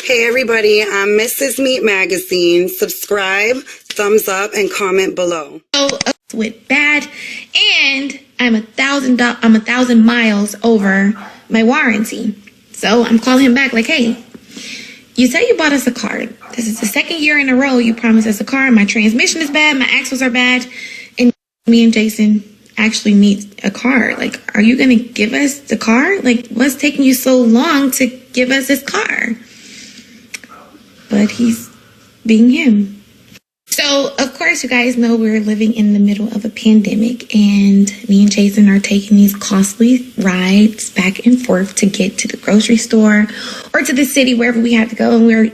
Hey everybody, I'm Mrs. Meat Magazine. Subscribe, thumbs up, and comment below. With bad, and I'm 1,000 miles over my warranty. So I'm calling him back like, hey, you said you bought us a car. This is the second year in a row you promised us a car. My transmission is bad, my axles are bad, and me and Jason actually need a car. Like, are you gonna give us the car? Like, what's taking you so long to give us this car? But he's being him. So, of course, you guys know we're living in the middle of a pandemic, and me and Jason are taking these costly rides back and forth to get to the grocery store or to the city, wherever we have to go. And we're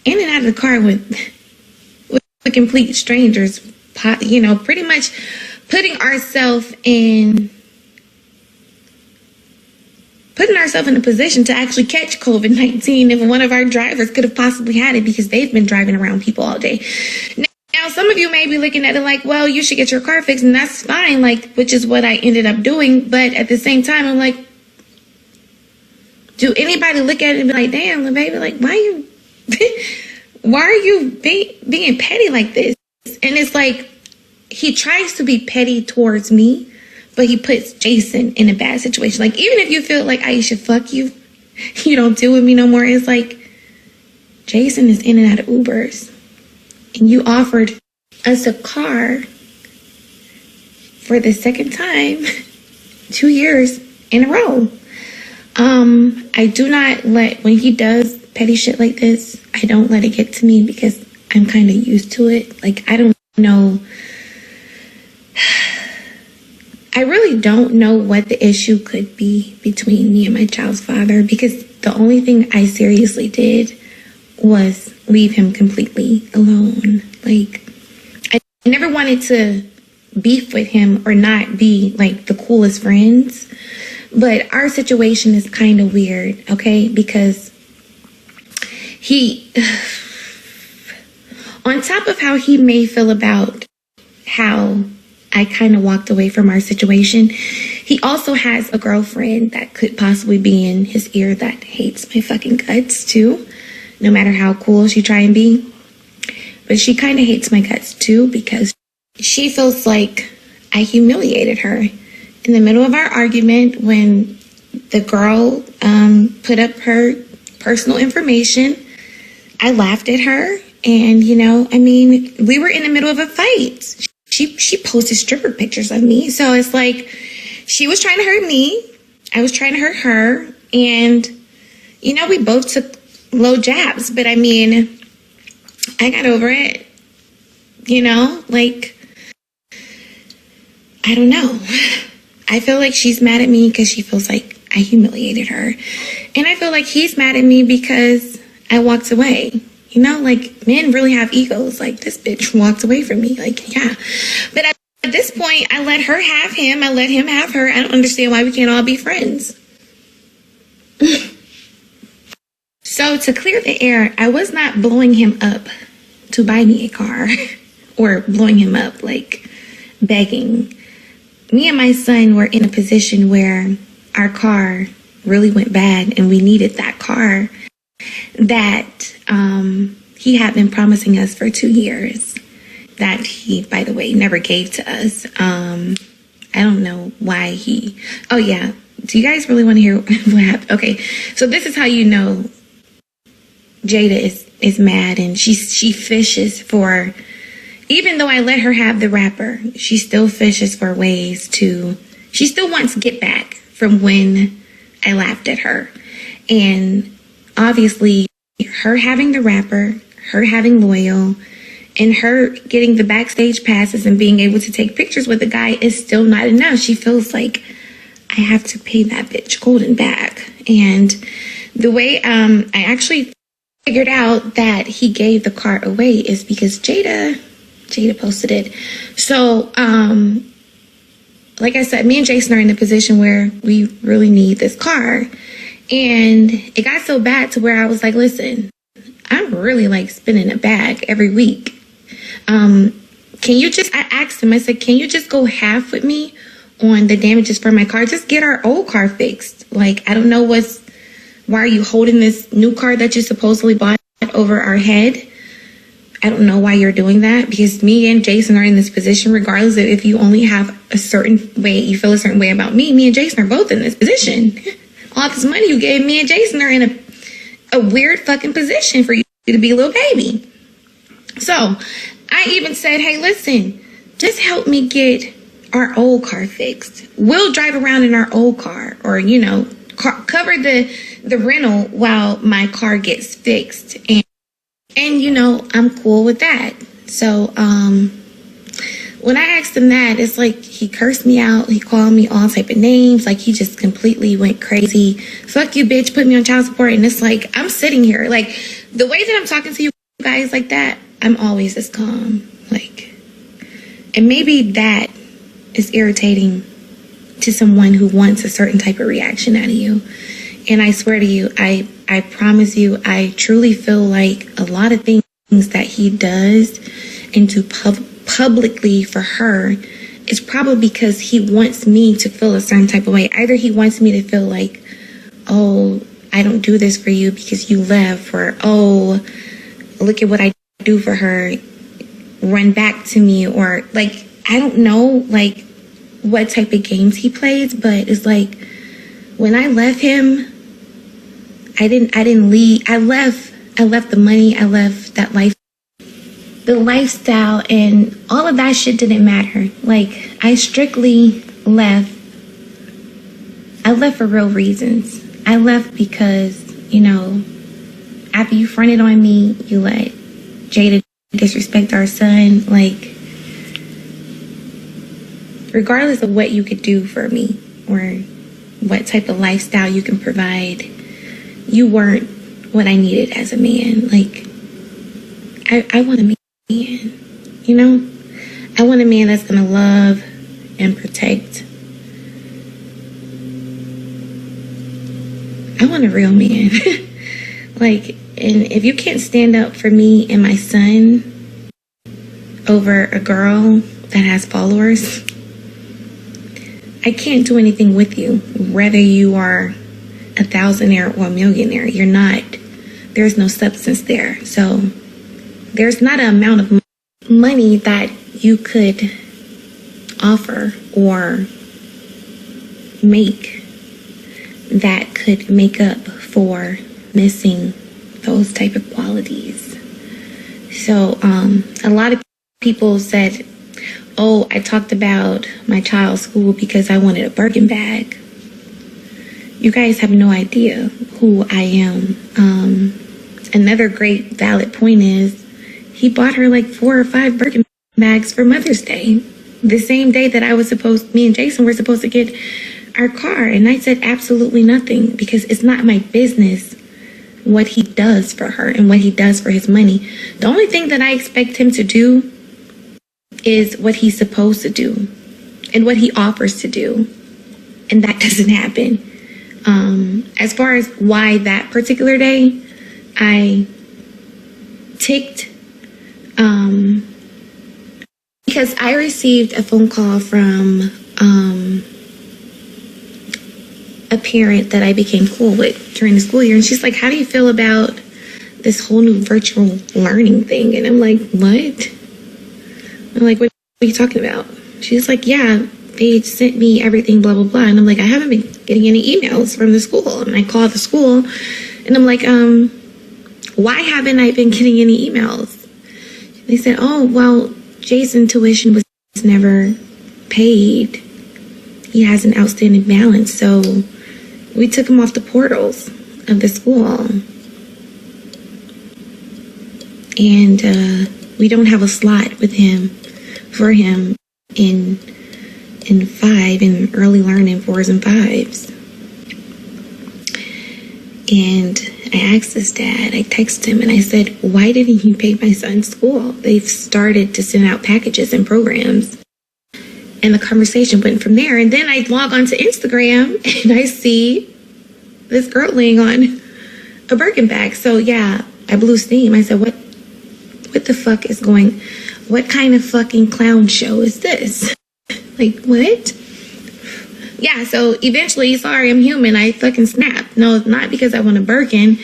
in and out of the car with complete strangers, you know, pretty much putting ourselves in a position to actually catch COVID-19 if one of our drivers could have possibly had it, because they've been driving around people all day. Now, some of you may be looking at it like, well, you should get your car fixed, and that's fine, like, which is what I ended up doing. But at the same time, I'm like, do anybody look at it and be like, damn, baby, like, why are you being petty like this? And it's like, he tries to be petty towards me, but he puts Jason in a bad situation. Like, even if you feel like Aisha, fuck you, you don't deal with me no more. It's like, Jason is in and out of Ubers, and you offered us a car for the second time 2 years in a row. I do not when he does petty shit like this, I don't let it get to me, because I'm kind of used to it. Like, I don't know. I really don't know what the issue could be between me and my child's father, because the only thing I seriously did was leave him completely alone. Like, I never wanted to beef with him or not be like the coolest friends, but our situation is kind of weird, okay? Because on top of how he may feel about how I kind of walked away from our situation, he also has a girlfriend that could possibly be in his ear that hates my fucking guts too, no matter how cool she try and be. But she kind of hates my guts too, because she feels like I humiliated her. In the middle of our argument, when the girl put up her personal information, I laughed at her. And, you know, I mean, we were in the middle of a fight. She posted stripper pictures of me. So it's like, she was trying to hurt me, I was trying to hurt her. And, you know, we both took low jabs. But I mean, I got over it. You know, like, I don't know. I feel like she's mad at me because she feels like I humiliated her. And I feel like he's mad at me because I walked away. You know, like, men really have egos. Like, this bitch walked away from me. Like, yeah. But at this point, I let her have him. I let him have her. I don't understand why we can't all be friends. So, to clear the air, I was not blowing him up to buy me a car or blowing him up, like, begging. Me and my son were in a position where our car really went bad, and we needed that car that he had been promising us for 2 years, that he, by the way, never gave to us. I don't know why oh yeah, do you guys really want to hear what happened? Okay, so this is how you know Jada is mad, and she fishes for, even though I let her have the rapper, she still fishes for ways she still wants to get back from when I laughed at her. And obviously, her having the rapper, her having Loyal, and her getting the backstage passes and being able to take pictures with the guy is still not enough. She feels like, I have to pay that bitch golden back. And the way I actually figured out that he gave the car away is because Jada posted it. So, like I said, me and Jason are in a position where we really need this car. And it got so bad to where I was like, listen, I'm really like spinning a bag every week. I asked him, I said, can you just go half with me on the damages for my car? Just get our old car fixed. Like, I don't know what's Why are you holding this new car that you supposedly bought over our head? I don't know why you're doing that, because me and Jason are in this position, regardless of if you only have a certain way, you feel a certain way about me and Jason are both in this position. All this money you gave me and Jason are in a weird fucking position for you to be a little baby. So I even said, hey, listen, just help me get our old car fixed. We'll drive around in our old car, or, you know, cover the rental while my car gets fixed. And, you know, I'm cool with that. So, when I asked him that, it's like he cursed me out. He called me all type of names. Like, he just completely went crazy. Fuck you, bitch. Put me on child support. And it's like, I'm sitting here. Like, the way that I'm talking to you guys like that, I'm always this calm. Like, and maybe that is irritating to someone who wants a certain type of reaction out of you. And I swear to you, I promise you, I truly feel like a lot of things that he does into publicly for her is probably because he wants me to feel a certain type of way. Either he wants me to feel like, oh, I don't do this for you because you left, or, oh, look at what I do for her, run back to me, or like, I don't know, like, what type of games he plays, but it's like, when I left him, I didn't leave. I left the money. I left that life, the lifestyle, and all of that shit didn't matter. Like, I strictly left. I left for real reasons. I left because, you know, after you fronted on me, you let Jada disrespect our son. Like, regardless of what you could do for me or what type of lifestyle you can provide, you weren't what I needed as a man. Like, I want a man, you know? I want a man that's going to love and protect. I want a real man. Like, and if you can't stand up for me and my son over a girl that has followers, I can't do anything with you, whether you are a thousandaire or a millionaire. You're not. There's no substance there. So there's not an amount of money that you could offer or make that could make up for missing those type of qualities. So a lot of people said, oh, I talked about my child's school because I wanted a Birkin bag. You guys have no idea who I am. Another great valid point is he bought her like 4 or 5 Birkin bags for Mother's Day. The same day that me and Jason were supposed to get our car. And I said absolutely nothing because it's not my business what he does for her and what he does for his money. The only thing that I expect him to do is what he's supposed to do and what he offers to do. And that doesn't happen. As far as why that particular day, I ticked because I received a phone call from a parent that I became cool with during the school year. And she's like, how do you feel about this whole new virtual learning thing? And I'm like, what? I'm like, what are you talking about? She's like, yeah, they sent me everything, blah, blah, blah. And I'm like, I haven't been getting any emails from the school. And I called the school and I'm like, why haven't I been getting any emails? They said, oh, well, Jason's tuition was never paid. He has an outstanding balance. So we took him off the portals of the school. And we don't have a slot for him in 5 in early learning 4s and 5s. And I asked his dad, I texted him and I said, why didn't you pay my son's school? They've started to send out packages and programs. And the conversation went from there. And then I log onto Instagram and I see this girl laying on a Birkin bag. So yeah, I blew steam. I said, what the fuck is what kind of fucking clown show is this? Like, what? yeah, so eventually, sorry, I'm human. I fucking snapped. No, not because I want a Birkin,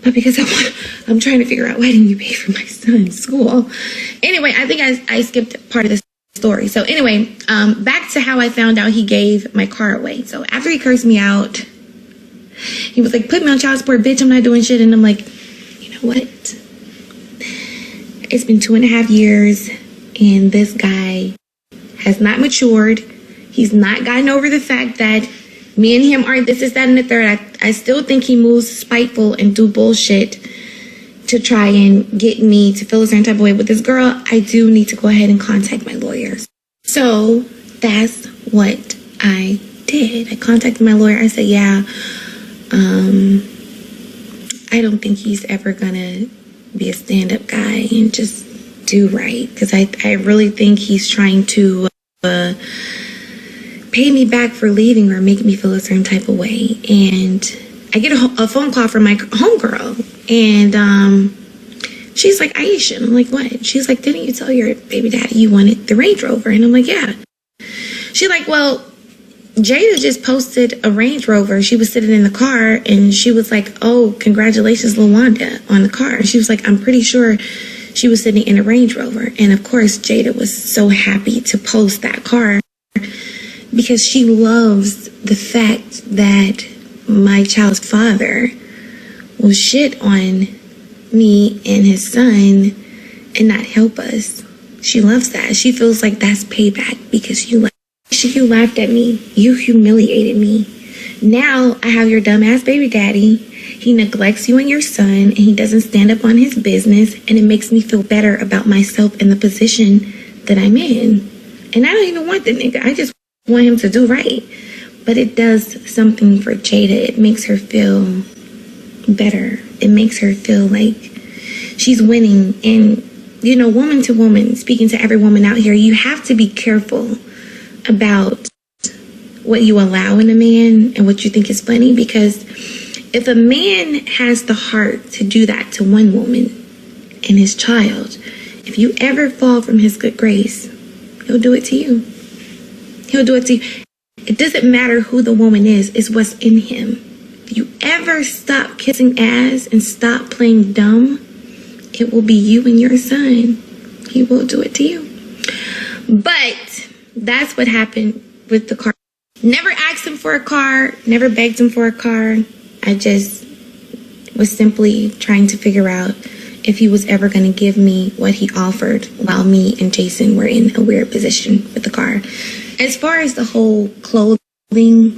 but because I'm trying to figure out, why didn't you pay for my son's school? Anyway, I think I skipped part of this story. So anyway, back to how I found out he gave my car away. So after he cursed me out, he was like, put me on child support, bitch, I'm not doing shit. And I'm like, you know what? It's been 2.5 years and this guy has not matured. He's not gotten over the fact that me and him aren't this, that, and the third. I still think he moves spiteful and do bullshit to try and get me to feel a certain type of way with this girl. I do need to go ahead and contact my lawyers. So that's what I did. I contacted my lawyer. I said, yeah, I don't think he's ever gonna be a stand-up guy and just do right. Because I really think he's trying to pay me back for leaving or make me feel a certain type of way. And I get a phone call from my homegirl, and she's like, Aisha. I'm like, what? She's like, didn't you tell your baby daddy you wanted the Range Rover? And I'm like, yeah. She's like, well, Jada just posted a Range Rover. She was sitting in the car, and she was like, oh, congratulations, LaWanda, on the car. She was like, I'm pretty sure she was sitting in a Range Rover. And of course, Jada was so happy to post that car because she loves the fact that my child's father will shit on me and his son and not help us. She loves that. She feels like that's payback because you laughed at me. You humiliated me. Now I have your dumbass baby daddy. He neglects you and your son, and he doesn't stand up on his business, and it makes me feel better about myself and the position that I'm in. And I don't even want the nigga. I just want him to do right. But it does something for Jada. It makes her feel better. It makes her feel like she's winning. And, you know, woman to woman, speaking to every woman out here, you have to be careful about what you allow in a man and what you think is funny, because if a man has the heart to do that to one woman and his child, if you ever fall from his good grace, he'll do it to you. He'll do it to you. It doesn't matter who the woman is, it's what's in him. If you ever stop kissing ass and stop playing dumb, it will be you and your son. He will do it to you. But that's what happened with the car. Never asked him for a car, never begged him for a car. I just was simply trying to figure out if he was ever going to give me what he offered while me and Jason were in a weird position with the car. As far as the whole clothing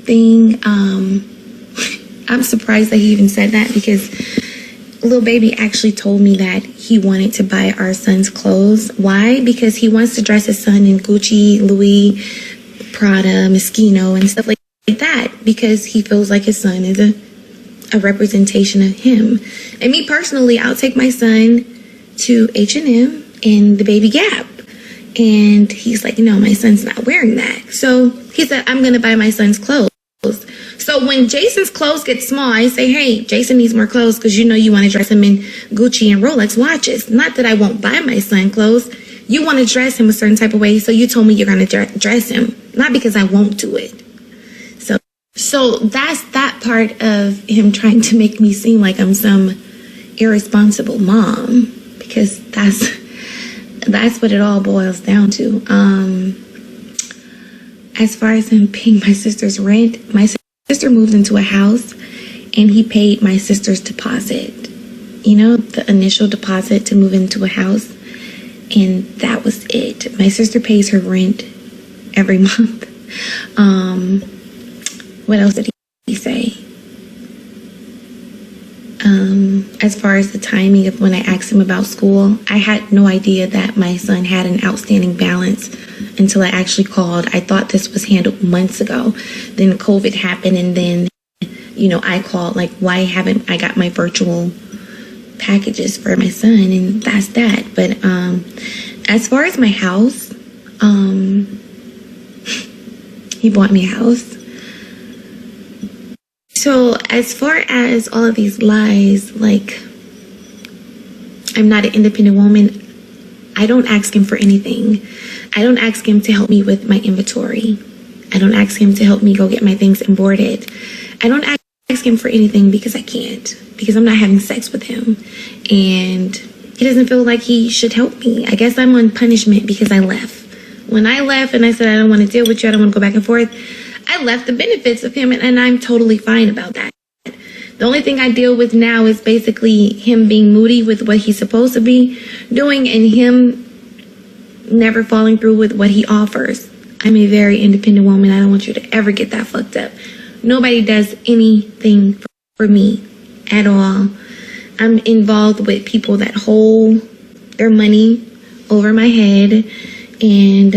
thing, I'm surprised that he even said that, because Lil Baby actually told me that he wanted to buy our son's clothes. Why? Because he wants to dress his son in Gucci, Louis, Prada, Moschino, and stuff like that, because he feels like his son is a representation of him. And me personally, I'll take my son to H&M and the Baby Gap. And he's like, no, my son's not wearing that. So he said, I'm going to buy my son's clothes. So when Jason's clothes get small, I say, hey, Jason needs more clothes because you know you want to dress him in Gucci and Rolex watches. Not that I won't buy my son clothes. You want to dress him a certain type of way, so you told me you're going to dress him. Not because I won't do it. So that's that part of him trying to make me seem like I'm some irresponsible mom, because that's what it all boils down to. As far as him paying my sister's rent, my sister moved into a house and he paid my sister's deposit. You know, the initial deposit to move into a house. And that was it. My sister pays her rent every month. What else did he say? As far as the timing of when I asked him about school, I had no idea that my son had an outstanding balance until I actually called. I thought this was handled months ago. Then COVID happened, and then, you know, I called, like, why haven't I got my virtual packages for my son? And that's that. But as far as my house, he bought me a house. So as far as all of these lies, like, I'm not an independent woman, I don't ask him for anything. I don't ask him to help me with my inventory. I don't ask him to help me go get my things embroidered. I don't ask him for anything because I can't, because I'm not having sex with him. And he doesn't feel like he should help me. I guess I'm on punishment because I left. When I left and I said, I don't want to deal with you, I don't want to go back and forth, I left the benefits of him, and I'm totally fine about that. The only thing I deal with now is basically him being moody with what he's supposed to be doing and him never falling through with what he offers. I'm a very independent woman. I don't want you to ever get that fucked up. Nobody does anything for me at all. I'm involved with people that hold their money over my head, and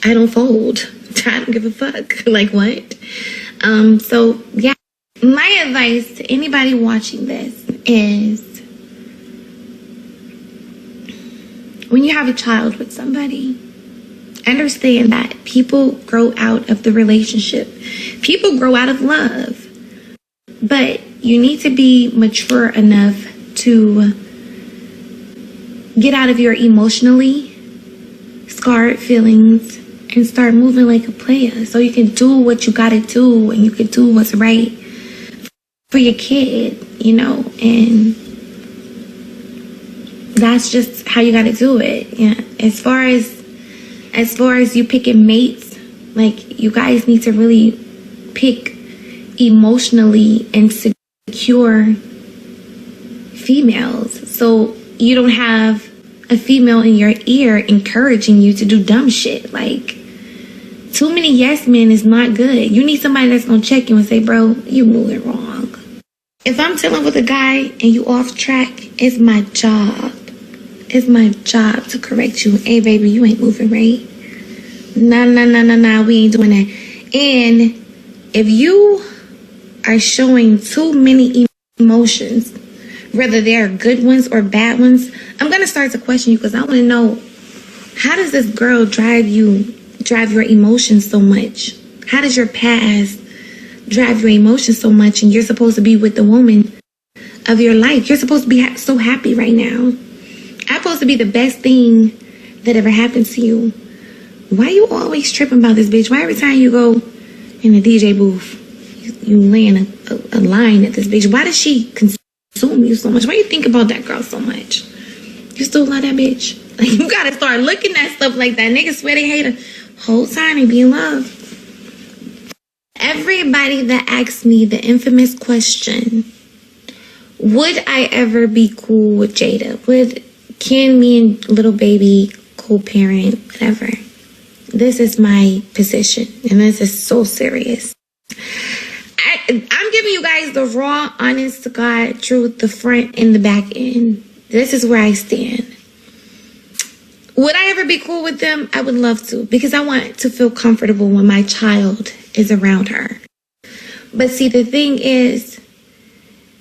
I don't fold. I don't give a fuck. Like, what? So yeah, my advice to anybody watching this is, when you have a child with somebody, understand that people grow out of the relationship. People grow out of love. But you need to be mature enough to get out of your emotionally scarred feelings and start moving like a player, so you can do what you gotta do and you can do what's right for your kid, you know. And that's just how you gotta do it. Yeah. As far as you picking mates, like, you guys need to really pick emotionally and secure females, so you don't have a female in your ear encouraging you to do dumb shit. Like, too many yes men is not good. You need somebody that's gonna check you and say, bro, you moving wrong. If I'm dealing with a guy and you off track, it's my job. It's my job to correct you. Hey, baby, you ain't moving right. Nah, we ain't doing that. And if you are showing too many emotions, whether they're good ones or bad ones, I'm going to start to question you, because I want to know, how does this girl drive your emotions so much? How does your past drive your emotions so much, and you're supposed to be with the woman of your life? You're supposed to be so happy right now. I'm supposed to be the best thing that ever happened to you. Why you always tripping about this bitch? Why every time you go in the DJ booth, you laying a line at this bitch? Why does she consume you so much? Why you think about that girl so much? You still love that bitch? Like, you gotta start looking at stuff like that. Niggas swear they hate her. Whole time they be in love. Everybody that asks me the infamous question, would I ever be cool with Jada? Can me and little baby co-parent, whatever? This is my position, and this is so serious. I'm giving you guys the raw, honest to God truth, the front and the back end. This is where I stand. Would I ever be cool with them? I would love to, because I want to feel comfortable when my child is around her. But see, the thing is,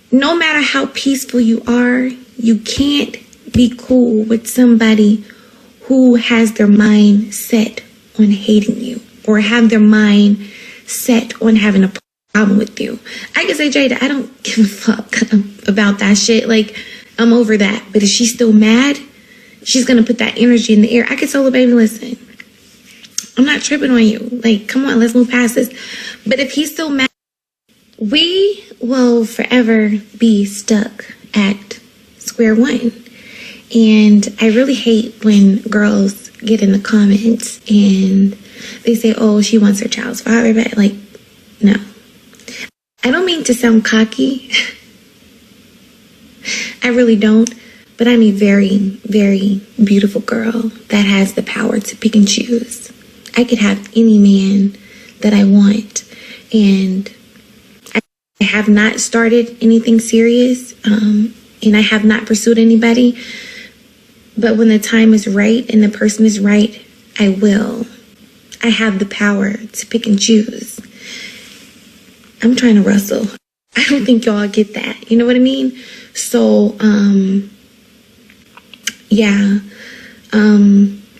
no matter how peaceful you are, you can't be cool with somebody who has their mind set on hating you, or have their mind set on having a problem with you. I can say, Jada, I don't give a fuck about that shit. Like, I'm over that. But if she's still mad, she's gonna put that energy in the air. I could tell her, baby, listen, I'm not tripping on you. Like, come on, let's move past this. But if he's still mad, we will forever be stuck at square one. And I really hate when girls get in the comments and they say, oh, she wants her child's father back. Like, no. I don't mean to sound cocky. I really don't. But I'm a very, very beautiful girl that has the power to pick and choose. I could have any man that I want. And I have not started anything serious. And I have not pursued anybody. But when the time is right and the person is right, I will. I have the power to pick and choose. I'm trying to wrestle. I don't think y'all get that. You know what I mean? So, yeah.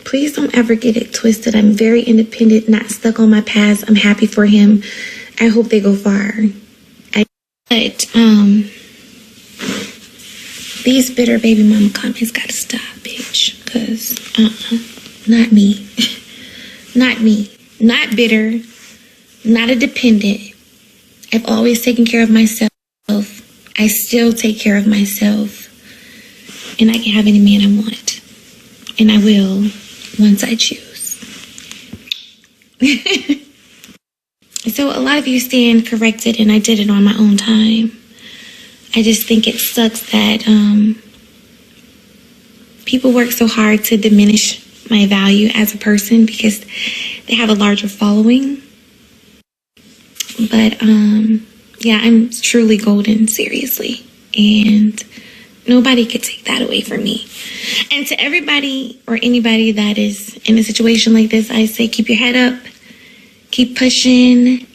Please don't ever get it twisted. I'm very independent, not stuck on my past. I'm happy for him. I hope they go far. These bitter baby mama comments gotta stop, bitch. Cause, not me. Not me. not bitter, not a dependent. I've always taken care of myself. I still take care of myself. And I can have any man I want. And I will once I choose. So a lot of you stand corrected, and I did it on my own time. I just think it sucks that people work so hard to diminish my value as a person because they have a larger following. But yeah, I'm truly golden, seriously. And nobody could take that away from me. And to everybody or anybody that is in a situation like this, I say keep your head up, keep pushing,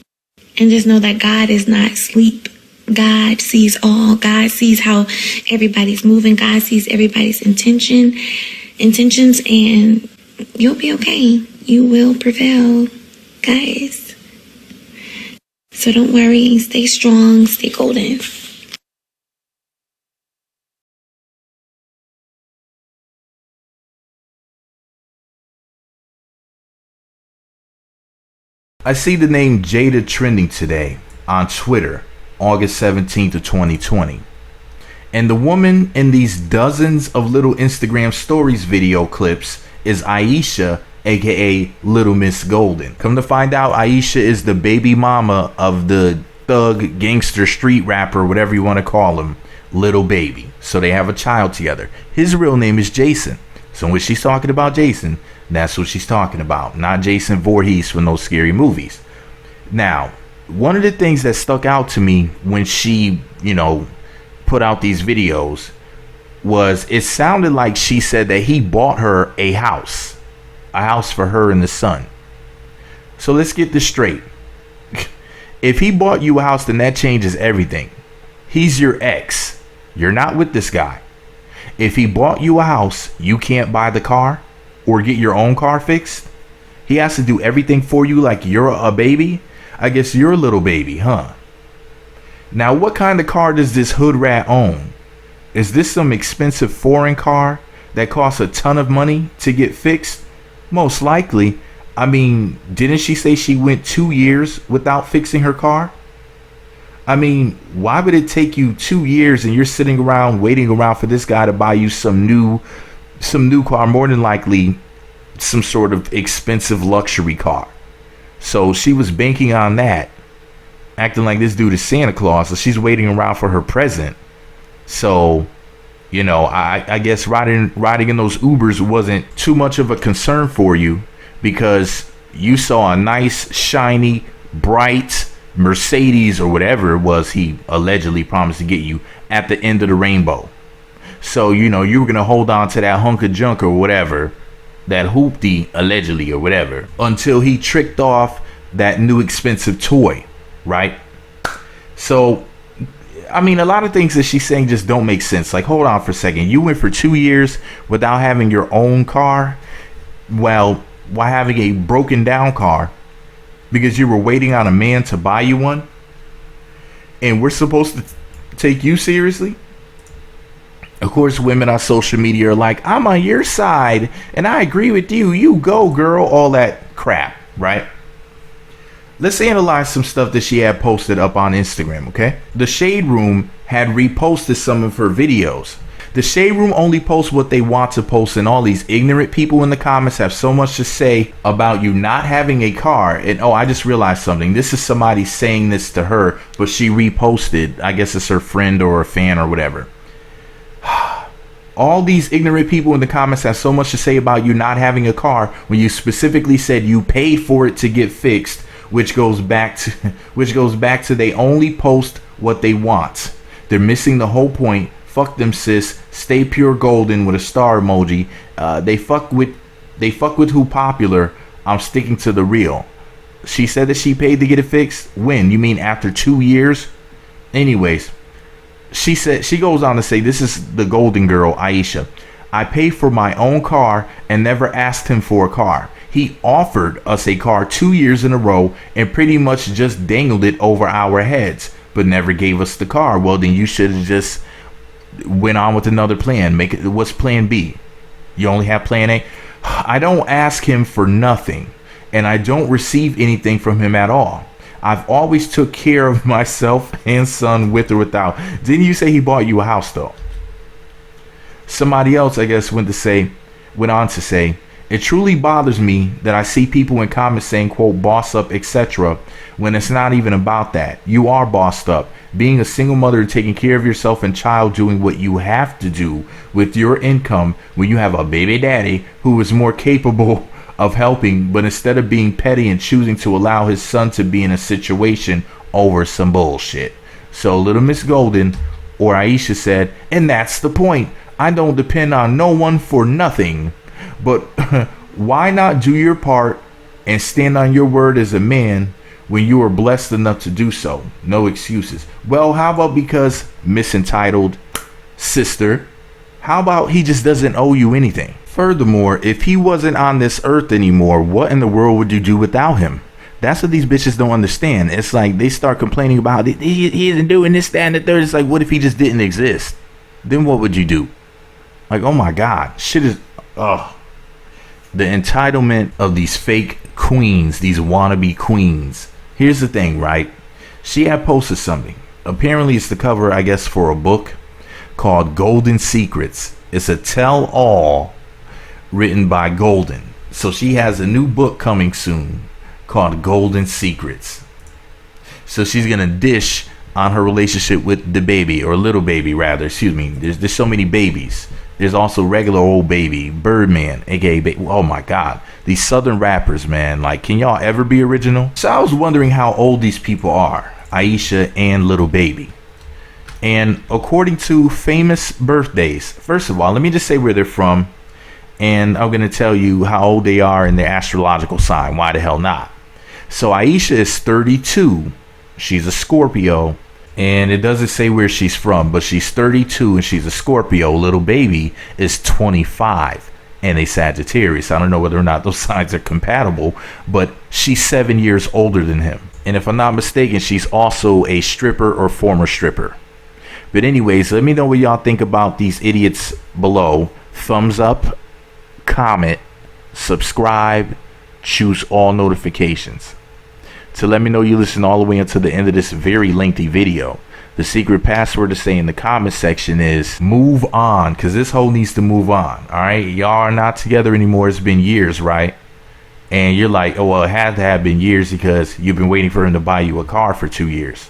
and just know that God is not asleep. God sees all. God sees how everybody's moving. God sees everybody's intentions, and you'll be okay. You will prevail, guys. So don't worry. Stay strong. Stay golden. I see the name Jada trending today on Twitter, August 17th of 2020. And the woman in these dozens of little Instagram stories video clips is Aisha, aka Little Miss Golden. Come to find out, Aisha is the baby mama of the thug, gangster, street rapper, whatever you want to call him, Little Baby. So they have a child together. His real name is Jason. So when she's talking about Jason, that's what she's talking about, not Jason Voorhees from those scary movies. Now, one of the things that stuck out to me when she, put out these videos was it sounded like she said that he bought her a house for her and the son. So let's get this straight. If he bought you a house, then that changes everything. He's your ex. You're not with this guy. If he bought you a house, you can't buy the car or get your own car fixed. He has to do everything for you like you're a baby. I guess you're a little baby, huh? Now, what kind of car does this hood rat own? Is this some expensive foreign car that costs a ton of money to get fixed? Most likely. I mean, didn't she say she went 2 years without fixing her car? I mean, why would it take you 2 years and you're sitting around waiting around for this guy to buy you some new car, more than likely some sort of expensive luxury car? So she was banking on that, acting like this dude is Santa Claus, so she's waiting around for her present. So, I guess riding in those Ubers wasn't too much of a concern for you because you saw a nice, shiny, bright Mercedes or whatever it was he allegedly promised to get you at the end of the rainbow. So, you were going to hold on to that hunk of junk or whatever, that hoopty allegedly or whatever, until he tricked off that new expensive toy, right? So, I mean, a lot of things that she's saying just don't make sense. Like, hold on for a second. You went for 2 years without having your own car, while having a broken down car, because you were waiting on a man to buy you one, and we're supposed to take you seriously? Of course, women on social media are like, I'm on your side and I agree with you. You go, girl. All that crap, right? Let's analyze some stuff that she had posted up on Instagram, okay? The Shade Room had reposted some of her videos. The Shade Room only posts what they want to post, and all these ignorant people in the comments have so much to say about you not having a car. And I just realized something. This is somebody saying this to her, but she reposted. I guess it's her friend or a fan or whatever. All these ignorant people in the comments have so much to say about you not having a car when you specifically said you paid for it to get fixed, which goes back to they only post what they want. They're missing the whole point. Fuck them, sis. Stay pure golden with a star emoji. They fuck with who popular. I'm sticking to the real. She said that she paid to get it fixed. When? You mean after 2 years? Anyways, she goes on to say, this is the golden girl, Aisha. I paid for my own car and never asked him for a car. He offered us a car 2 years in a row and pretty much just dangled it over our heads, but never gave us the car. Well, then you should have just went on with another plan. What's plan B? You only have plan A? I don't ask him for nothing. and I don't receive anything from him at all. I've always took care of myself and son with or without. Didn't you say he bought you a house though? Somebody else, I guess, went on to say, it truly bothers me that I see people in comments saying, quote, boss up, etc., when it's not even about that. You are bossed up. Being a single mother and taking care of yourself and child, doing what you have to do with your income when you have a baby daddy who is more capable of helping, but instead of being petty and choosing to allow his son to be in a situation over some bullshit. So little Miss Golden or Aisha said, and that's the point. I don't depend on no one for nothing. But why not do your part and stand on your word as a man when you are blessed enough to do so? No excuses. Well, how about because misentitled sister, how about he just doesn't owe you anything? Furthermore, if he wasn't on this earth anymore, what in the world would you do without him? That's what these bitches don't understand. It's like they start complaining about it. He isn't doing this, that, and the third. It's like, what if he just didn't exist? Then what would you do? Like, oh my God, shit is, the entitlement of these fake queens, these wannabe queens. Here's the thing, right? She had posted something. Apparently it's the cover, I guess, for a book called Golden Secrets. It's a tell-all written by Golden. So she has a new book coming soon called Golden Secrets. So she's gonna dish on her relationship with the baby, or little baby rather, excuse me. There's so many babies. There's also regular old baby, Birdman, aka oh my God, these southern rappers, man. Like, can y'all ever be original? So I was wondering how old these people are, Aisha and little baby. And according to famous birthdays, first of all, let me just say where they're from, and I'm gonna tell you how old they are in their astrological sign. Why the hell not? So Aisha is 32. She's a Scorpio. And it doesn't say where she's from, but she's 32 and she's a Scorpio. Little baby is 25 and a Sagittarius. I don't know whether or not those signs are compatible, but she's 7 years older than him. And if I'm not mistaken, she's also a stripper or former stripper. But anyways, let me know what y'all think about these idiots below. Thumbs up, comment, subscribe, choose all notifications to let me know you listen all the way until the end of this very lengthy video. The secret password to say in the comment section is move on, because this hoe needs to move on. All right, y'all are not together anymore. It's been years, right? And you're like, oh well, it had to have been years because you've been waiting for him to buy you a car for 2 years.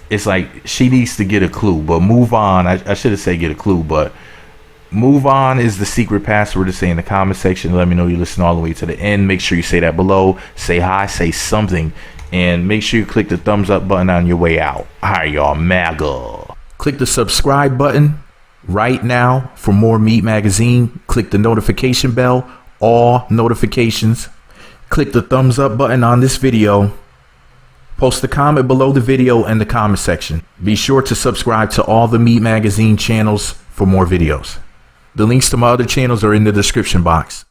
It's like she needs to get a clue. But move on, I should have said get a clue, but move on is the secret password to say in the comment section. Let me know you listen all the way to the end. Make sure you say that below. Say hi, say something, and make sure you click the thumbs up button on your way out. Hi, y'all, MAGA. Click the subscribe button right now for more Meat Magazine. Click the notification bell, all notifications. Click the thumbs up button on this video. Post a comment below the video in the comment section. Be sure to subscribe to all the Meat Magazine channels for more videos. The links to my other channels are in the description box.